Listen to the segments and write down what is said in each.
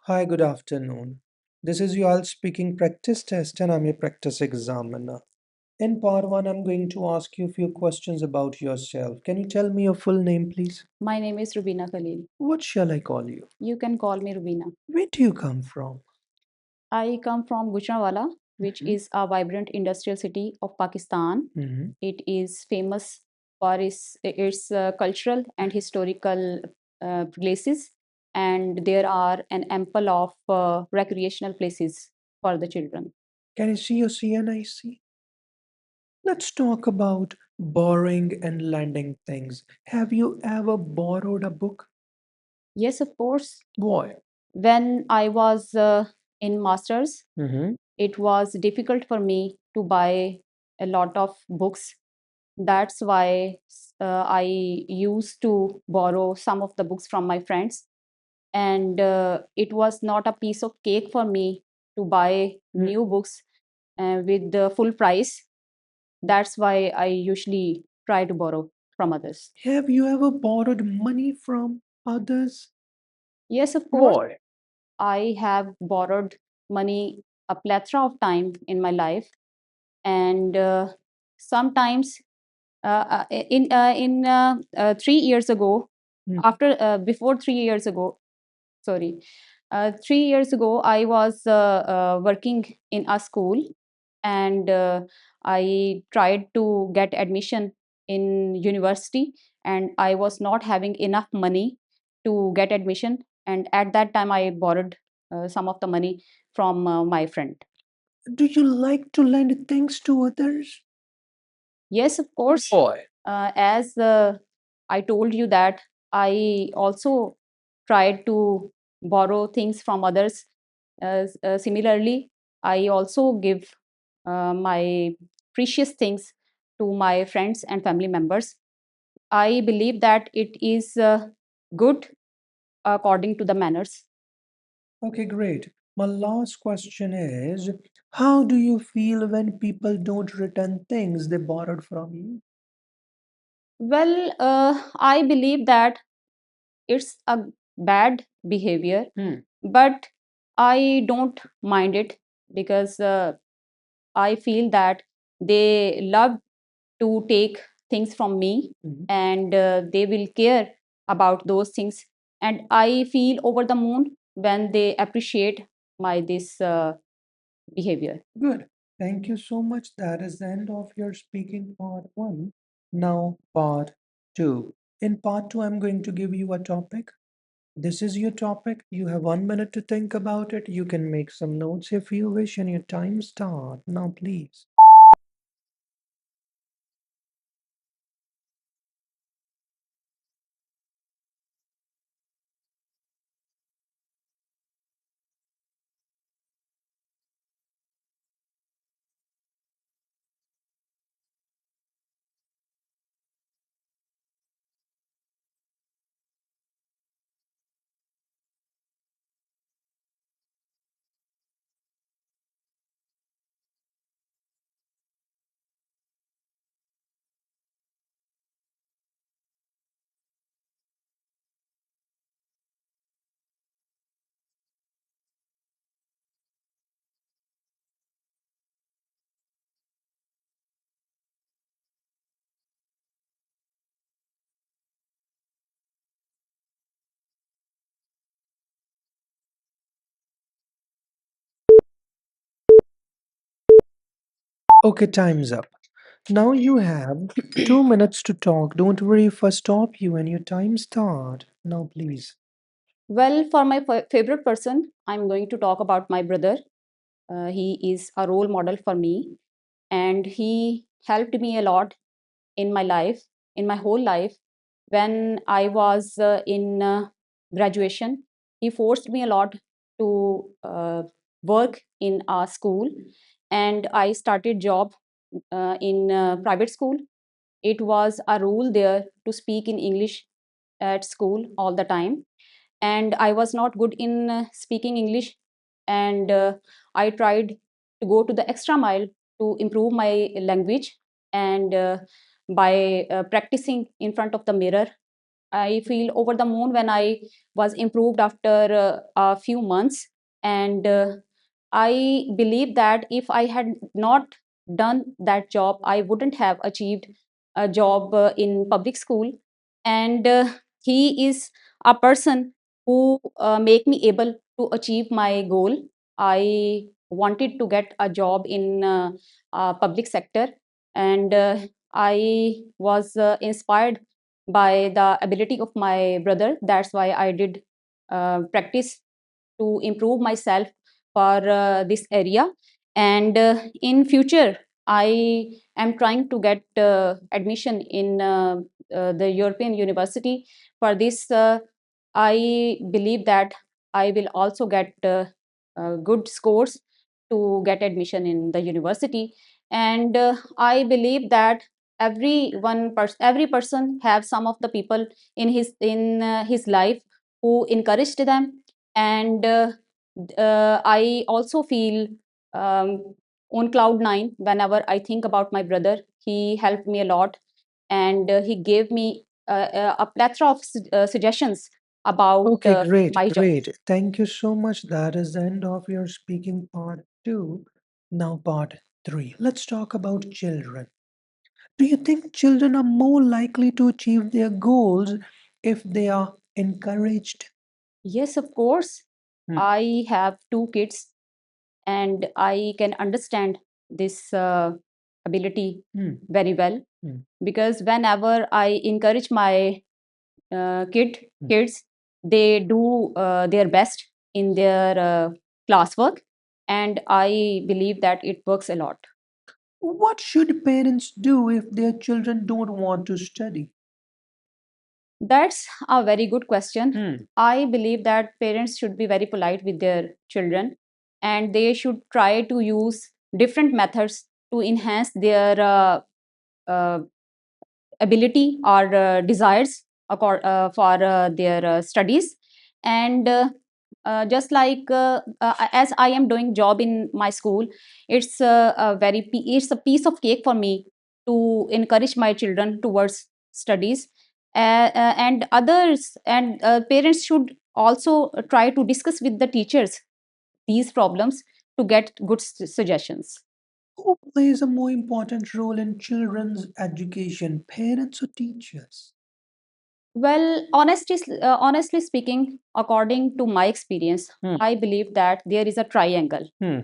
Hi, good afternoon. This is your speaking practice test, and I'm your practice examiner. In part one, I'm going to ask you a few questions about yourself. Can you tell me your full name, please? My name is Rubina Khalil. What shall I call you? You can call me Rubina. Where do you come from? I come from Gujranwala, which is a vibrant industrial city of Pakistan. Mhm. It is famous for its cultural and historical places, and there are an ample of recreational places for the children. Can I see your CNIC? Let's talk about borrowing and lending things. Have you ever borrowed a book? Yes, of course. Why? When I was in masters, Mm-hmm. it was difficult for me to buy a lot of books. That's why I used to borrow some of the books from my friends. And it was not a piece of cake for me to buy new books with the full price. That's why I usually try to borrow from others. Have you ever borrowed money from others? Yes, of course. Why? I have borrowed money a plethora of time in my life, and sometimes in 3 years ago, Hmm. after before 3 years ago, sorry, 3 years ago, I was working in a school, and I tried to get admission in university, and I was not having enough money to get admission. And at that time, I borrowed some of the money from my friend. Do you like to lend things to others? Yes, of course. Why? As I told you that I also tried to borrow things from others. Similarly, I also give my precious things to my friends and family members. I believe that it is good according to the manners. Okay, great. My last question is, how do you feel when people don't return things they borrowed from you? Well, I believe that it's a bad behavior, but I don't mind it because I feel that they love to take things from me, and they will care about those things. And I feel over the moon when they appreciate my this behavior. Good. Thank you so much. That is the end of your speaking part one. Now, part two. In part two, I'm going to give you a topic. This is your topic. You have 1 minute to think about it. You can make some notes if you wish, and your time start. Now, please. Okay, time's up. Now you have 2 minutes to talk. Don't worry if I stop you and your time start. Now, please. Well, for my favorite person, I'm going to talk about my brother. He is a role model for me, and he helped me a lot in my life, in my whole life. When I was in graduation, he forced me a lot to work in a school, and I started job in private school. It was a rule there to speak in English at school all the time, and I was not good in speaking English, and I tried to go to the extra mile to improve my language, and by practicing in front of the mirror, I feel over the moon when I was improved after a few months. And I believe that if I had not done that job, I wouldn't have achieved a job in public school. And he is a person who make me able to achieve my goal. I wanted to get a job in public sector, and I was inspired by the ability of my brother. That's why I did practice to improve myself for this area. And in future, I am trying to get admission in the European University. For this, I believe that I will also get good scores to get admission in the university. And I believe that every person have some of the people in his life who encouraged them. And I also feel um, on cloud nine whenever I think about my brother. He helped me a lot, and he gave me a plethora of suggestions about Okay, great, my job. great. Thank you so much. That is the end of your speaking part two. Now, part three. Let's talk about children. Do you think children are more likely to achieve their goals if they are encouraged? Yes, of course. Hmm. I have two kids, and I can understand this ability Hmm. very well, Hmm. because whenever I encourage my Hmm. kids, they do their best in their classwork, and I believe that it works a lot. What should parents do if their children don't want to study? That's a very good question. Hmm. I believe that parents should be very polite with their children, and they should try to use different methods to enhance their uh, ability or desires for their studies. And just like as I am doing job in my school, it's a piece of cake for me to encourage my children towards studies. And others and parents should also try to discuss with the teachers these problems to get good suggestions. Who plays a more important role in children's education, parents or teachers? Well, honestly speaking, according to my experience, I believe that there is a triangle. Hmm.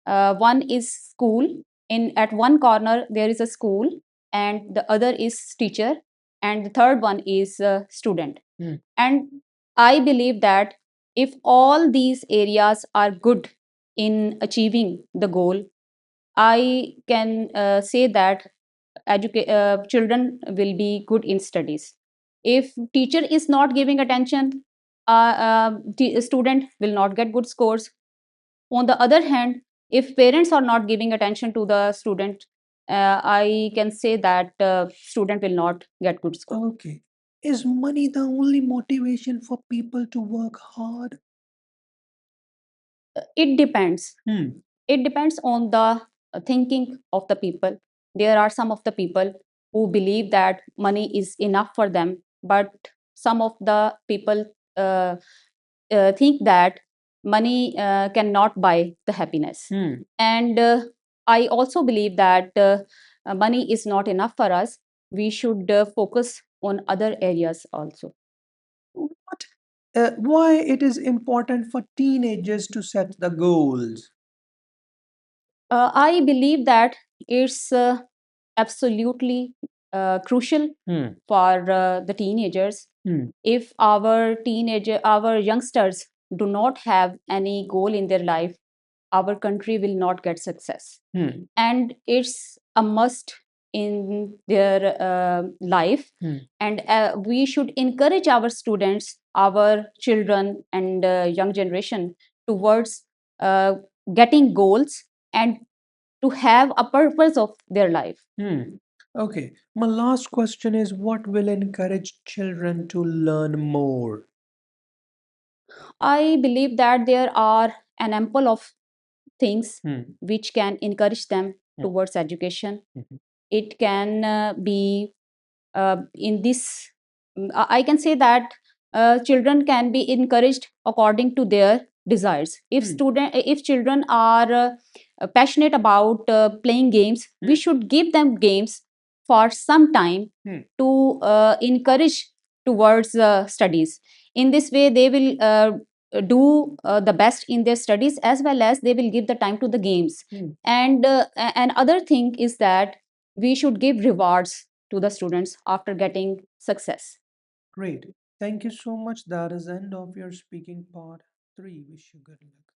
One is school. In at one corner there is a school, and the other is teacher, and the third one is student. Hmm. And I believe that if all these areas are good in achieving the goal, I can say that children will be good in studies. If teacher is not giving attention, student will not get good scores. On the other hand, if parents are not giving attention to the student, I can say that student will not get good score. Okay. Is money the only motivation for people to work hard? It depends. Hmm. It depends on the thinking of the people. There are some of the people who believe that money is enough for them, but some of the people uh, think that money cannot buy the happiness. Hmm. And I also believe that money is not enough for us. We should focus on other areas also. What? Why it is important for teenagers to set the goals? I believe that it's absolutely crucial Hmm. for the teenagers. Hmm. If our youngsters do not have any goal in their life, our country will not get success. Hmm. And it's a must in their life. Hmm. And we should encourage our students, our children, and young generation towards uh, getting goals and to have a purpose of their life. Hmm. Okay. My last question is what will encourage children to learn more? I believe that there are an ample of things Hmm. which can encourage them Hmm. towards education. Mhm. It can be in this I can say that children can be encouraged according to their desires. If children are passionate about playing games, we should give them games for some time to encourage towards studies. In this way they will do the best in their studies, as well as they will give the time to the games. And another thing is that we should give rewards to the students after getting success. Great. Thank you so much. That is end of your speaking part 3. Wish you good luck.